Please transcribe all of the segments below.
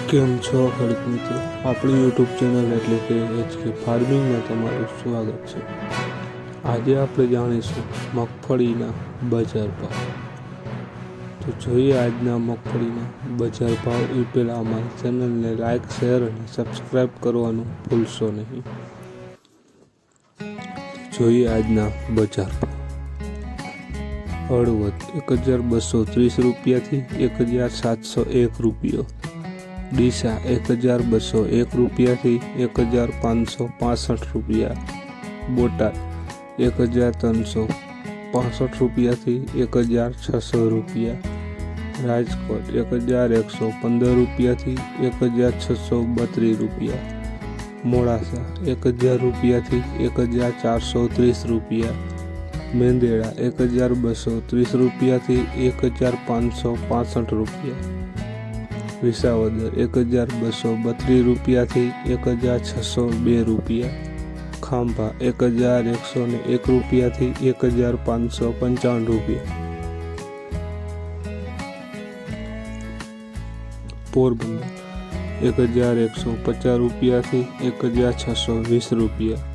કેમ છો ખેડૂત મિત્રો, આપણી યુટ્યુબ ચેનલ એટલે કે HK ફાર્મિંગમાં તમારું સ્વાગત છે। આજે આપણે જાણીશું મગફળીના બજાર ભાવ। તો જોઈએ આજના મગફળીના બજાર ભાવ એ પહેલાં અમારી ચેનલને લાઇક, શેર અને સબસ્ક્રાઈબ કરવાનું ભૂલશો નહીં। જોઈએ આજના બજાર ભાવ। હળવદ 1230 રૂપિયાથી 1701 રૂપિયો, ડીસા 1201 રૂપિયાથી 1565 રૂપિયા, બોટાદ 1365 રૂપિયાથી 1600 રૂપિયા, રાજકોટ 1115 રૂપિયાથી 1632 રૂપિયા, મોડાસા 1000 રૂપિયાથી 1430 રૂપિયા, મેંદેડા 1230 રૂપિયાથી 1565 રૂપિયા, વિસાવદર 1232 રૂપિયાથી 1602 રૂપિયા, ખાંભા 1101 રૂપિયાથી 1555 રૂપિયા, પોરબંદર 1150 રૂપિયાથી 1620 રૂપિયા,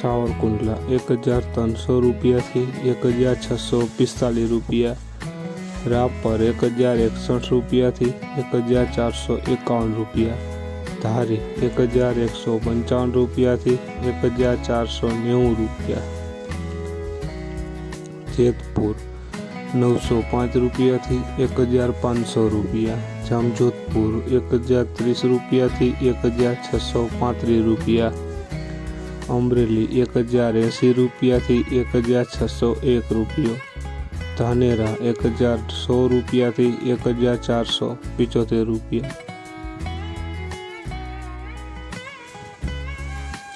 સાવરકુંડલા 1300 રૂપિયાથી 1645 રૂપિયા, રાપર 1061 રૂપિયાથી 1451 રૂપિયા, ધારી 1155 રૂપિયાથી 1490 રૂપિયા, જેતપુર 905 રૂપિયાથી 1500 રૂપિયા, જામજોધપુર 1030 રૂપિયાથી 1635 રૂપિયા, અમરેલી 1080 રૂપિયાથી 1601 રૂપિયો, ધાનેરા 1100 રૂપિયાથી 1475 રૂપિયા,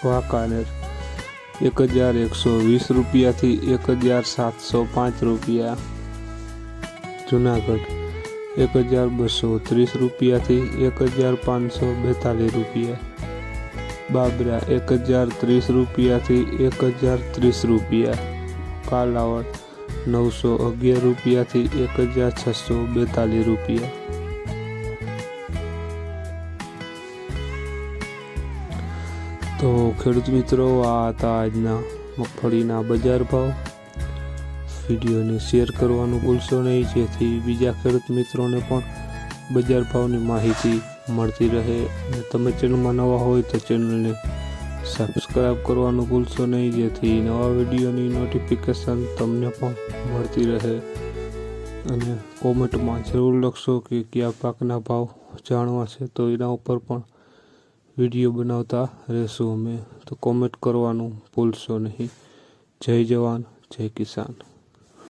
વાંકાનેર 1120 રૂપિયાથી 1705 રૂપિયા, જુનાગઢ 1230 રૂપિયાથી 1542 રૂપિયા, બાબરા 1030 રૂપિયાથી 1030 રૂપિયા, કાલાવડ 911 રૂપિયાથી 1642 રૂપિયા। તો ખેડૂત મિત્રો, આ હતા આજના મગફળીના બજાર ભાવ। વિડીયોને શેર કરવાનું ભૂલશો નહીં, જેથી બીજા ખેડૂત મિત્રોને પણ બજાર ભાવની માહિતી મળતી રહે। અને તમે ચેનલમાં નવા હોય તો ચેનલને સબસ્ક્રાઈબ કરવાનું ભૂલશો નહીં, જેથી નવા વિડીયોની નોટિફિકેશન તમને પણ મળતી રહે। અને કોમેન્ટમાં જરૂર લખશો કે કયા પાકના ભાવ જાણવા છે, તો એના ઉપર પણ વિડીયો બનાવતા રહેશું અમે। તો કોમેન્ટ કરવાનું ભૂલશો નહીં। જય જવાન, જય કિસાન।